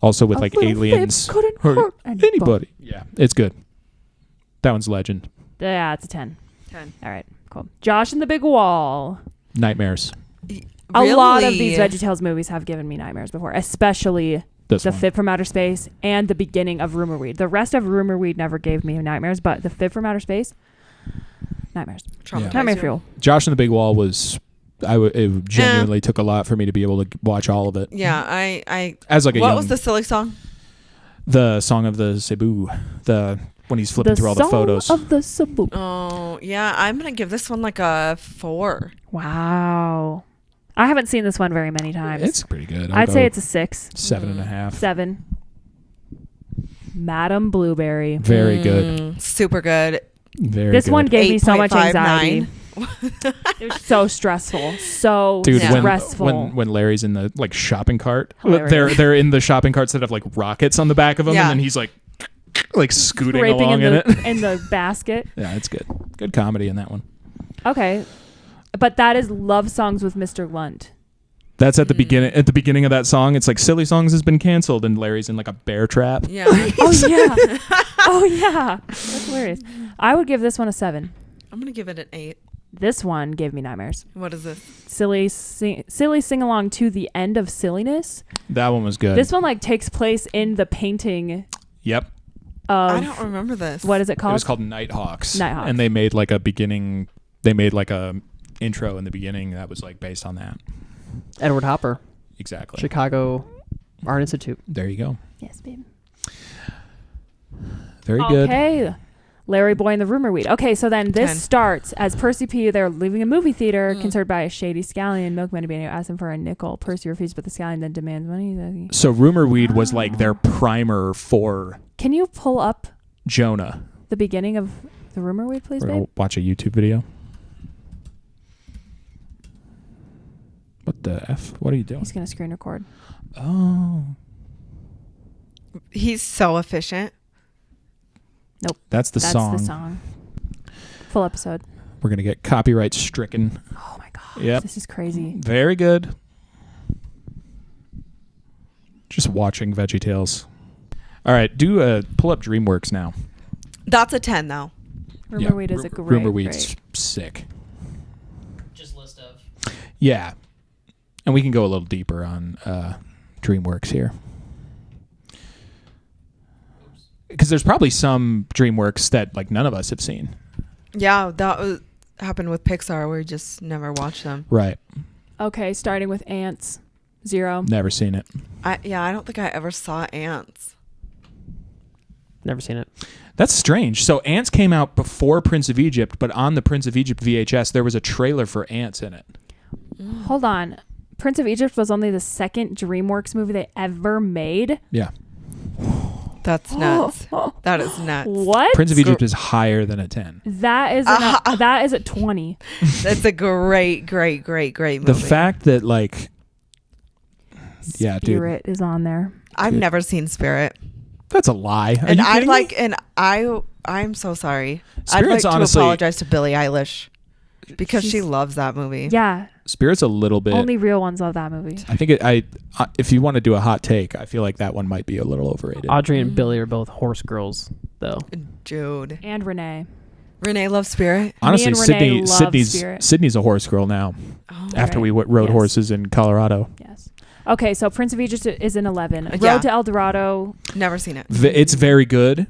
also with A like little aliens fib couldn't or hurt anybody. Yeah, it's good. That one's legend. Yeah, it's a 10. 10. All right, cool. Josh and the Big Wall. Nightmares. A lot of these Really? VeggieTales movies have given me nightmares before, especially This The one. Fib from Outer Space and the beginning of Rumor Weed. The rest of Rumor Weed never gave me nightmares, but The Fib from Outer Space, nightmares. Traumatized Nightmare you. fuel. Josh and the Big Wall was it genuinely took a lot for me to be able to watch all of it. Yeah, I As like a what young, was the silly song? the song of the Cebu, when he's flipping through all the photos. Song of the Cebu. Oh, yeah, I'm going to give this one like a 4. Wow. I haven't seen this one very many times. It's pretty good. I'd say it's a 6. 7.5. 7. Madam Blueberry. Very good. Super good. Very This good. one gave me so much 8.59. anxiety. It was so stressful. So Dude, stressful. when Larry's in the like shopping cart, Hilarious. they're in the shopping carts that have like rockets on the back of them, Yeah. and then he's like scooting Scraping along in in the it. in the basket. Yeah, it's good. Good comedy in that one. Okay. But that is Love Songs with Mr. Lunt. That's at the beginning. At the beginning of that song, it's like Silly Songs has been canceled, and Larry's in like a bear trap. Yeah. Oh yeah. Oh yeah. That's hilarious. I would give this one a 7. I'm going to give it an 8. This one gave me nightmares. What is this? Silly sing along to the end of silliness. That one was good. This one like takes place in the painting Yep. of I don't remember this. what is it It called? was called Nighthawks. Nighthawks. And they made like a beginning. They made like a intro in the beginning that was like based on that. Edward Hopper, Exactly. Chicago Art Institute. There you go. Yes, babe. Very good. Okay. Larry Boy and the Rumor Weed. Okay, so then this 10. starts as Percy P. They're leaving a movie theater, concerned by a shady scallion. Milkman asks him for a nickel. Percy refuses, but the scallion then demands money. So Rumor Weed was like their primer for Can you pull up Jonah. the beginning of the Rumor Weed, please, We're babe? gonna watch a YouTube video. What the F? What are you doing? He's gonna screen record. Oh. He's so efficient. That's the That's song. the song. Full episode. We're going to get copyright stricken. Oh my god. Yep. This is crazy. Very good. Just watching VeggieTales. All right, pull up DreamWorks now. That's a 10 though. Rumor Weed is a great. Rumor Weed's great. sick. Just list of. Yeah. And we can go a little deeper on DreamWorks here. Because there's probably some DreamWorks that like none of us have seen. Yeah, that happened with Pixar. We just never watched them. Right. Okay, starting with Ants. 0. Never seen it. I don't think I ever saw Ants. Never seen it. That's strange. So Ants came out before Prince of Egypt, but on the Prince of Egypt VHS, there was a trailer for Ants in it. Hold on. Prince of Egypt was only the second DreamWorks movie they ever made. Yeah. That's nuts. That is nuts. What? Prince of Egypt is higher than a 10. That is that is a 20. That's a great movie. The fact that like yeah, dude. Spirit is on there. I've Dude. never seen Spirit. That's a lie. Are And you kidding me? I'm so sorry. Spirit's I'd like to honestly- apologize to Billie Eilish because she She's- loves that movie. Yeah. Spirit's a little bit. Only real ones love that movie. I think if you want to do a hot take, I feel like that one might be a little overrated. Audrey and Billy are both horse girls, though. Jude. And Renee. Renee loves Spirit. Honestly, Me and Renee love Spirit. Sydney's a horse girl now. Oh, After right. we rode Yes. horses in Colorado, Yes. Okay, so Prince of Egypt is an 11. Road Yeah. to El Dorado. never seen it. it's very good.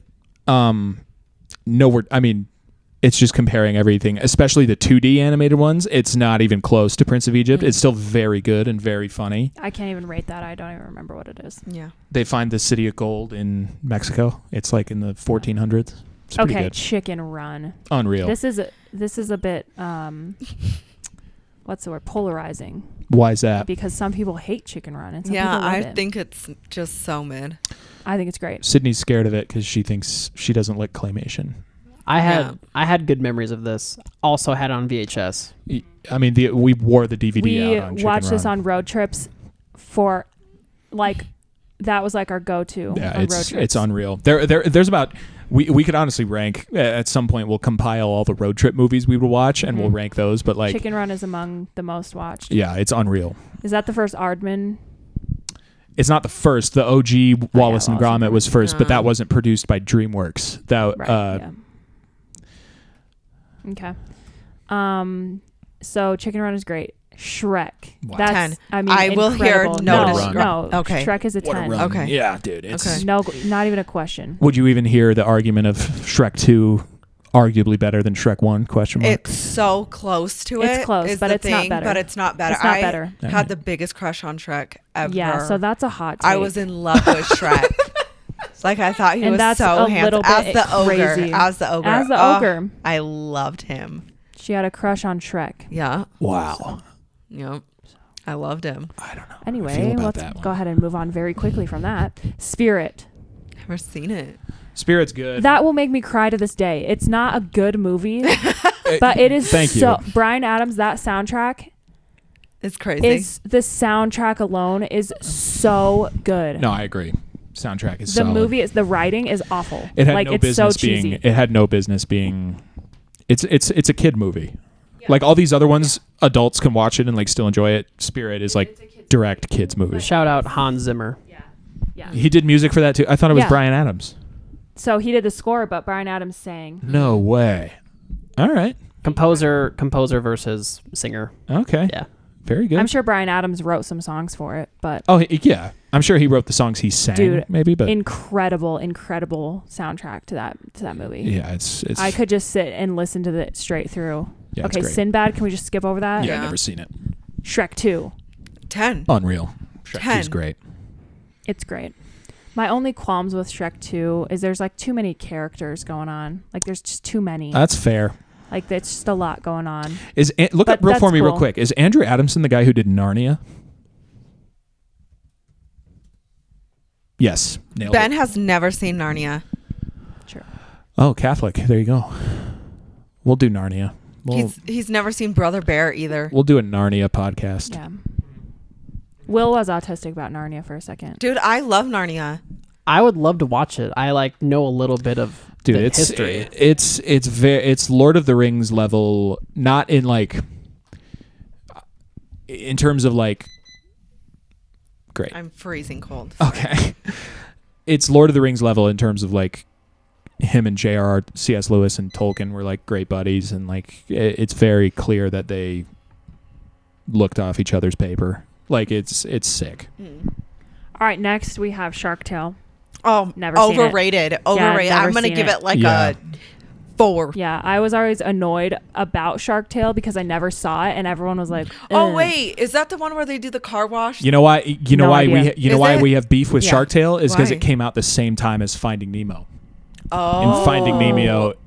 It's just comparing everything, especially the 2D animated ones. It's not even close to Prince of Egypt. It's still very good and very funny. I can't even rate that. I don't even remember what it is. Yeah. They find the city of gold in Mexico. It's like in the 1400s. It's pretty Okay, good. Chicken Run. Unreal. This is a bit what's the word? Polarizing. Why is that? Because some people hate Chicken Run and some people love I it. think it's just so mid. I think it's great. Sydney's scared of it because she thinks she doesn't like claymation. I had good memories of this. Also had it on VHS. I mean, we wore the DVD out on We Chicken watched this Run. on road trips for, like, that was like our go-to Yeah, on road trips. it's unreal. There's about we could honestly rank at some point. We'll compile all the road trip movies we would watch and we'll rank those. But like Chicken Run is among the most watched. Yeah, it's unreal. Is that the first Aardman? It's not the first. The OG Wallace and Gromit was first, but that No. wasn't produced by DreamWorks. That Right. Okay. So Chicken Run is great. Shrek. Wow. That's 10. I mean, I will hear incredible. no No, to run. no. Okay. Shrek is a What a 10. run. Okay. Yeah, dude. It's Okay. No, not even a question. Would you even hear the argument of Shrek 2 arguably better than Shrek 1? Question mark. It's so close to it. It's close, is but the it's not thing, better. But it's not better. It's not I better. had the biggest crush on Shrek ever. Yeah, so that's a hot take. I was in love with Shrek. Like I thought he And was that's so a handsome little as bit the ogre. crazy. As the ogre. As the Oh, ogre. I loved him. She had a crush on Shrek. Yeah. Wow. Yep. I loved him. I don't know. how I Anyway, feel about let's that one. go ahead and move on very quickly from that. Spirit. Never seen it. Spirit's good. That will make me cry to this day. It's not a good movie, but it is Thank so you. Bryan Adams, that soundtrack It's crazy. is the soundtrack alone is so good. No, I agree. Soundtrack is the solid. movie is the writing is awful. It had like no it's business so cheesy. being. It had no business being. It's a kid movie. Like all these other ones, adults can watch it and like still enjoy it. Spirit is like direct kids movie. Shout out Hans Zimmer. Yeah. He did music for that too. I thought it was Yeah. Bryan Adams. So he did the score, but Bryan Adams sang. No way. All right. Composer versus singer. Okay. Yeah. Very good. I'm sure Bryan Adams wrote some songs for it, but Oh yeah. I'm sure he wrote the songs he sang. Dude, maybe, but incredible soundtrack to that movie. yeah, it's. I could just sit and listen to it straight through. Yeah, it's okay, great. Sinbad, can we just skip over that? Yeah, Yeah. I've never seen it. Shrek 2. 10. Unreal. Shrek 10. is great. It's great. My only qualms with Shrek 2 is there's like too many characters going on. Like there's just too many. That's fair. Like it's just a lot going on. Look But up real that's for me real cool. quick. Is Andrew Adamson the guy who did Narnia? Yes. Nailed Ben it. has never seen Narnia. Sure. Oh, Catholic. There you go. We'll do Narnia. He's never seen Brother Bear either. We'll do a Narnia podcast. Yeah. Will was autistic about Narnia for a second. Dude, I love Narnia. I would love to watch it. I like know a little bit of Dude, the it's history. it's Lord of the Rings level, not in like in terms of like great. I'm freezing cold. Okay. It's Lord of the Rings level in terms of like him and J.R.R. C.S. Lewis and Tolkien were like great buddies, and like it's very clear that they looked off each other's paper. Like it's sick. All right, next we have Shark Tale. Oh, Never seen it. overrated. Overrated. never I'm gonna seen give it. it like Yeah. a 4. Yeah, I was always annoyed about Shark Tale because I never saw it, and everyone was like, Oh "Ugh." wait, is that the one where they do the car wash? You know why? You know No why idea. Is it? we have beef with Yeah. Shark Tale is because Why? it came out the same time as Finding Nemo. Oh, And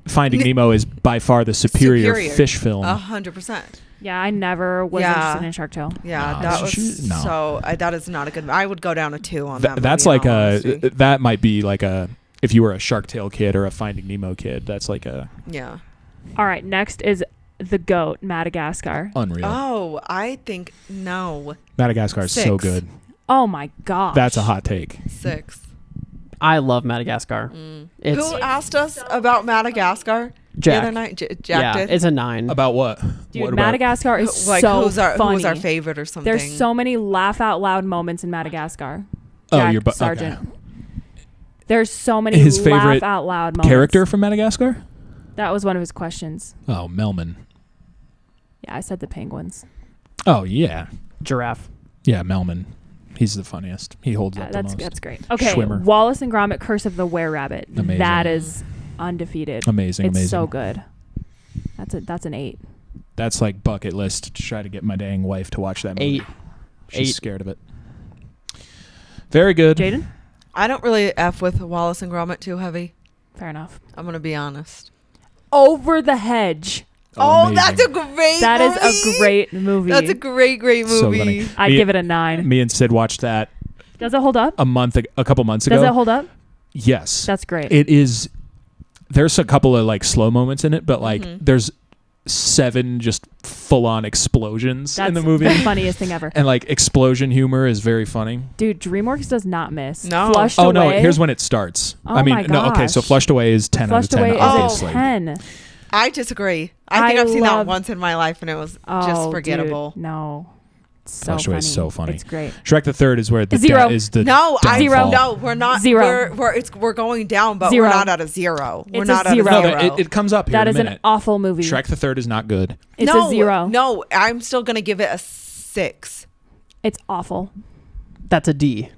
Finding Nemo is by far the superior fish film. 100%. Yeah, I never was Yeah. interested in Shark Tale. Yeah, No, that she- was no. so. that is not a good. I would go down a 2 on that. That's movie, like in all honesty. that might be like a if you were a Shark Tale kid or a Finding Nemo kid. That's like a Yeah. All right, next is The Goat, Madagascar. unreal. Oh, I think no. Madagascar is so 6. good. Oh my gosh. That's a hot take. 6. I love Madagascar. It's Who asked us about Madagascar the Jack. other night? Jack Yeah, did. it's a 9. About what? Dude, What about? Madagascar is Like so who's our funny. who's our favorite or something? There's so many laugh out loud moments in Madagascar. Oh, Jack you're Sargent. okay. There's so many His laugh favorite out loud moments. Character from Madagascar? That was one of his questions. Oh, Melman. Yeah, I said the penguins. Oh yeah, Giraffe. yeah, Melman. He's the funniest. He holds Yeah, up the most. that's great. Okay, Schwimmer. Wallace and Gromit: Curse of the Were-Rabbit. Amazing. That is undefeated. Amazing, It's amazing. so good. That's an 8. That's like bucket list to try to get my dang wife to watch that movie. 8. She's 8. scared of it. Very good. Jaden? I don't really f with Wallace and Gromit too heavy. Fair enough. I'm gonna be honest. Over the Hedge. Oh, amazing. that's a great That is movie. a great movie. That's a great So movie. funny. I'd give it a 9. Me and Sid watched that Does it hold up? a couple months ago. Does it hold up? Yes. That's great. It is. There's a couple of like slow moments in it, but like there's 7 just full on explosions That's in the movie. the funniest thing ever. And like explosion humor is very funny. Dude, DreamWorks does not miss. No. Flushed Oh Away. no, here's when it starts. Oh I mean, my no, okay, so gosh. Flushed Away is 10 Flushed out of 10, Away obviously. is a 10. I disagree. I think I've seen love- that once in my life, and it was Oh, just forgettable. Dude, no. It's so Flushed Away funny. is so funny. It's great. Shrek the Third is where the Zero. is the No, Zero. No, we're not. 0. We're going down, but Zero. we're not at a 0. We're It's not a at a 0. No, 0. it comes up here That in is a minute. an awful movie. Shrek the Third is not good. It's no, a 0. No, I'm still gonna give it a 6. It's awful. That's a D.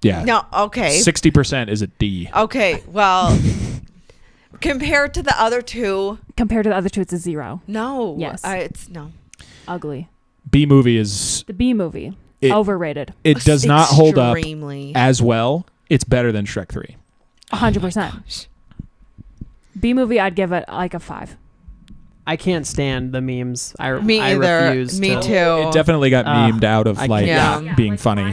Yeah. No, okay, 60% is a D. okay. Well, compared to the other two, Compared to the other two, it's a 0. no. Yes. It's no. Ugly. B movie is The B movie. It- Overrated. it does not hold up Extremely. as well. It's better than Shrek 3. 100%. B movie, I'd give it like a 5. I can't stand the memes. I Me either. refuse. Me to. too. It definitely got memed out of I like can't. being funny.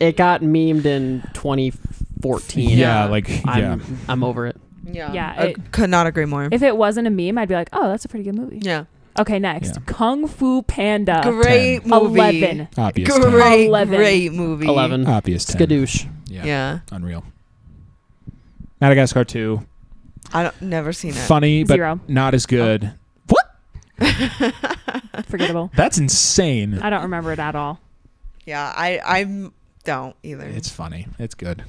It got memed in 2014. Yeah, Yeah. like yeah. I'm over it. Yeah. Yeah, I could not agree more. If it wasn't a meme, I'd be like, oh, that's a pretty good movie. Yeah. Okay, next. Yeah. Kung Fu Panda. Great movie. 11. Obvious 10. Great, 11. great movie. 11. Obvious 10. Skadoosh. Yeah. Yeah. Unreal. Madagascar 2. Never seen it. Funny, but 0. not as good. What? Forgettable. That's insane. I don't remember it at all. Yeah, I don't either. It's funny. It's good.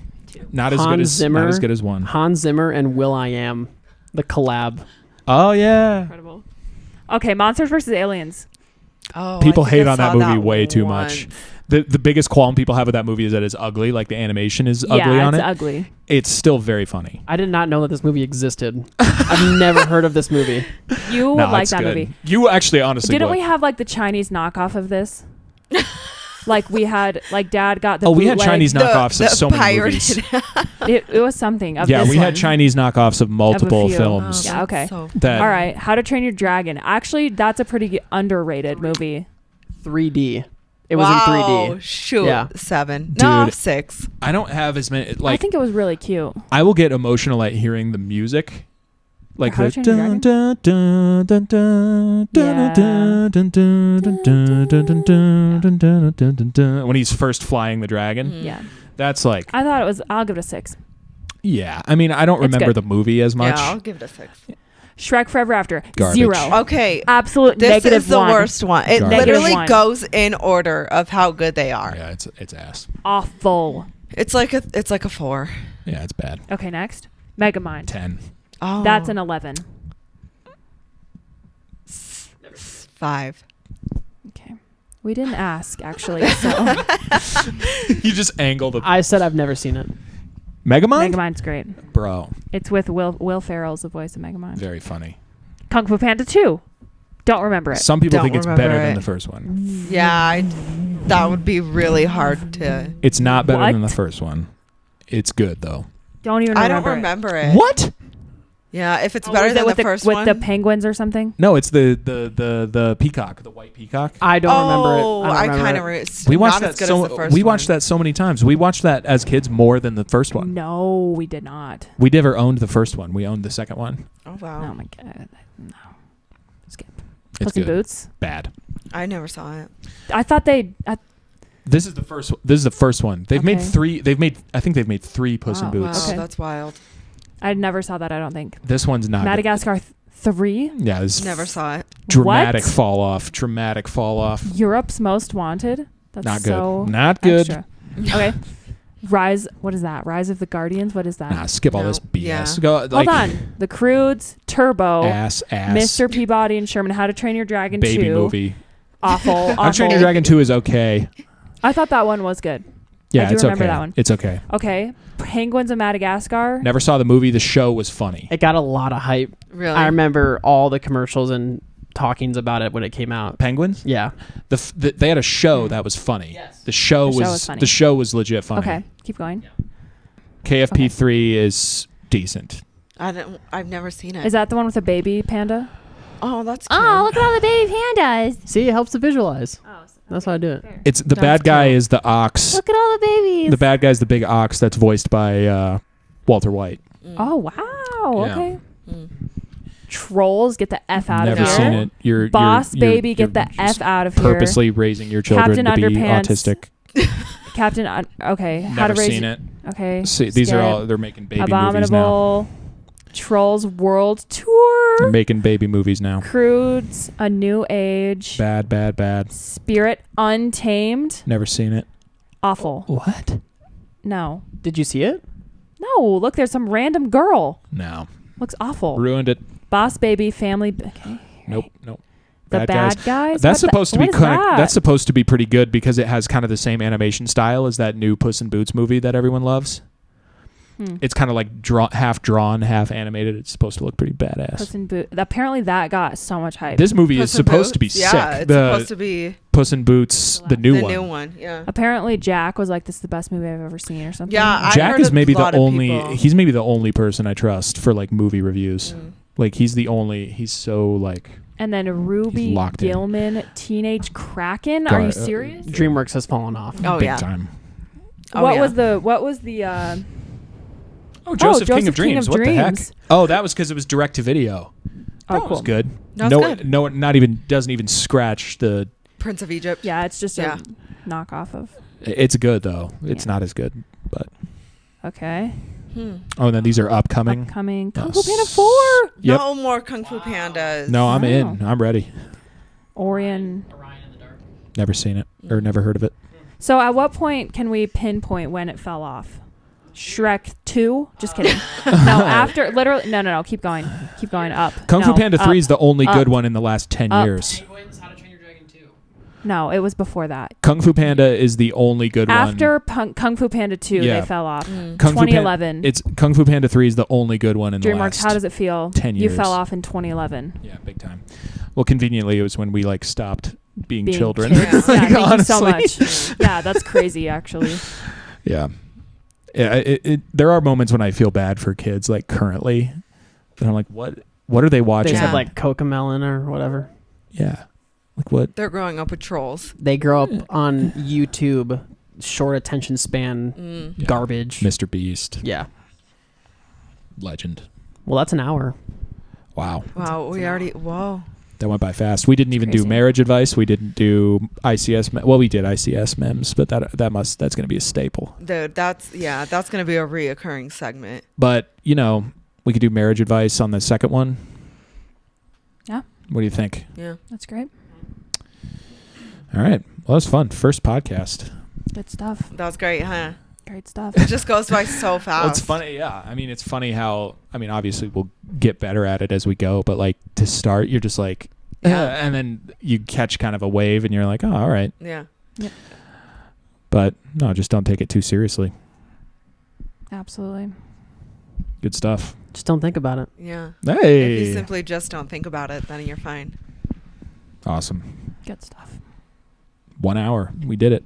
Not as Hans good as Zimmer. not as good as one. Hans Zimmer and Will I Am. The collab. Oh yeah. Incredible. Okay, Monsters vs. Aliens. Oh, People I think hate I on that saw movie way too much. The biggest qualm people have with that movie is that it's ugly. Like the animation is ugly Yeah, on it's it. ugly. It's still very funny. I did not know that this movie existed. I've never heard of this movie. You would No, like it's that good. movie. You actually honestly Didn't would. we have like the Chinese knockoff of this? Like we had, like Dad got the. Oh, we had bootleg. Chinese knockoffs of so many movies. It was something. Of Yeah, this we one. had Chinese knockoffs of multiple few. films. Yeah, okay. That All right, How to Train Your Dragon. Actually, that's a pretty underrated movie. 3D. It was in 3D. Shoot, Yeah. 7. No, Dude. 6. I don't have as many. I Like think it was really cute. I will get emotional at hearing the music. Like How the to Train Your dun, dun, dun, dun, dun, Yeah. dun, dun, dun, dun, dun, dun, dun, dun, dun, dun, dun, dun, dun, when he's first flying the dragon. Yeah, That's like I thought it was. I'll give it a 6. yeah. I mean, I don't It's remember good. the movie as much. Yeah, I'll give it a 6. Shrek Forever After. Garbage. 0. Okay. Absolute This negative is the 1. worst one. It Garbage. literally Negative 1. goes in order of how good they are. Yeah, it's ass. Awful. It's like a 4. Yeah, it's bad. Okay, next. Megamind. 10. Oh, That's an 11. 5. Okay. We didn't ask, actually. So You just angled a I said I've never seen it. Megamind? Megamind's great. Bro, It's with Will Ferrell's the voice of Megamind. very funny. Kung Fu Panda 2. Don't remember it. Some people Don't think it's remember better than it. the first one. Yeah, that would be really hard to. It's not better than the What? first one. It's good though. Don't even I remember don't it. remember it. What? Yeah, if it's Oh, better was it than with the first with one. the penguins or something? No, it's the peacock, the white peacock. I don't remember it. Oh, I I don't kind remember of. it. We watched not that as good as the so first we watched one. that so many times. We watched that as kids more than the first one. No, we did not. We never owned the first one. We owned the second one. Oh wow, Oh my god. No. Skip. It's Puss in good. Boots. Bad. I never saw it. I thought they. This is the first. This is the first one. They've made Okay. 3. I think they've made 3 Puss in Wow. Boots. Wow, Okay. that's wild. I never saw that. I don't think. This one's not. good. Madagascar 3. Yeah, this Never saw it. dramatic What? fall off. Dramatic fall off. Europe's Most Wanted. That's Not good. so Not good. extra. Okay. Rise. What is that? Rise of the Guardians. What is that? Nah, skip all No. this BS. Yeah. Go, like, Hold on. The Croods, Turbo, Ass. Mr. Peabody and Sherman, How to Train Your Dragon Baby 2. movie. Awful. How to Train Your Dragon 2 is okay. I thought that one was good. Yeah, I do it's remember okay. that one. It's okay. Okay. Penguins of Madagascar. Never saw the movie. The show was funny. It got a lot of hype. Really? I remember all the commercials and talkings about it when it came out. Penguins? Yeah. They had a show that was funny. Yes. The show The show was was funny. the show was legit funny. Okay. Keep going. KFP 3 is decent. I've never seen it. Is that the one with the baby panda? Oh, that's cute. Oh, look at all the baby pandas. See, it helps to visualize. Oh, That's how I do it. fair. It's the That's bad guy cool. is the ox. Look at all the babies. The bad guy's the big ox that's voiced by Walter White. Oh, wow. Yeah. Okay. Trolls, get the F out Never of here. seen it. You're Boss you're- baby, you're get the just F out of here. Purposely raising your children Captain to be Underpants. autistic. Captain, okay. How Never to raise seen it. Okay. See, these are Skip. all they're making baby movies now. Abominable. Trolls World Tour. They're making baby movies now. Crudes, A New Age. Bad. Spirit Untamed. Never seen it. Awful. What? No. Did you see it? No, look, there's some random girl. No. Looks awful. Ruined it. Boss Baby, Family. Okay. Nope. The bad guys. That's supposed to be what is kind of. that? That's supposed to be pretty good because it has kind of the same animation style as that new Puss in Boots movie that everyone loves. It's kind of like half drawn, half animated. It's supposed to look pretty badass. Puss in Boots. Apparently, that got so much hype. This movie Puss is in supposed to be Boots? sick. Yeah, it's supposed to be Puss in Boots, the new the one. new one. Yeah. Apparently, Jack was like, "This is the best movie I've ever seen," or something. Yeah, I Jack heard is a maybe lot the of only. people. He's maybe the only person I trust for like movie reviews. Like he's the only. He's so like. And then Ruby locked in. Gilman, Teenage Kraken. Are you God, serious? DreamWorks has fallen off. Oh big yeah. time. Oh, what yeah. was the? What was the? Joseph, King of King Dreams. of What the heck? Dreams. Oh, that was because it was direct to video. Oh, That cool. was good. That's no, good. no, not even doesn't even scratch the. Prince of Egypt. Yeah, it's just Yeah. a knockoff of. It's good though. It's Yeah. not as good, but. Okay. Oh, and then these are upcoming. Upcoming Oh, Kung Fu Panda 4. Yep. No more Kung Fu Pandas. No, I'm Wow. in. I'm ready. Orion. Never seen it or never heard of it. So at what point can we pinpoint when it fell off? Shrek 2? Just kidding. No, after literally no, keep going. Keep going up. Kung Fu No, Panda up. 3 is the only good up, one in the last 10 up. years. No, it was before that. Kung Fu Panda is the only good one. After Kung Fu Panda 2, Yeah. they fell off. Kung Fu 2011. It's Kung Fu Panda 3 is the only good one in the DreamWorks, last. how does it feel? 10 You years. fell off in 2011. Yeah, big time. Well, conveniently, it was when we like stopped being Being children. kids. Like, Yeah, thank you so honestly. much. Yeah, that's crazy, actually. Yeah. There are moments when I feel bad for kids, like currently, and I'm like, what are they They watching? just Yeah. have like Cocomelon or whatever. Yeah. Like what? They're growing up with trolls. They grow up on YouTube, short attention span, Yeah. garbage. Mr. Beast, Yeah. legend. Well, that's an hour. Wow. Wow, we already. Whoa. That went by fast. We didn't even do Crazy. marriage advice. We didn't do ICS. Well, we did ICS memes, but that's going to be a staple. Dude, that's gonna be a reoccurring segment. But we could do marriage advice on the second one. Yeah. What do you think? Yeah. That's great. All right. Well, that was fun. First podcast. Good stuff. That was great, huh? Great stuff. It just goes by so fast. Well, it's funny. Yeah. I mean, it's funny how, obviously we'll get better at it as we go, but like to start, you're just like, Yeah. and then you catch kind of a wave and you're like, oh, all right. Yeah. But no, just don't take it too seriously. Absolutely. Good stuff. Just don't think about it. Yeah. Hey. If you simply just don't think about it, then you're fine. Awesome. Good stuff. 1 hour. We did it.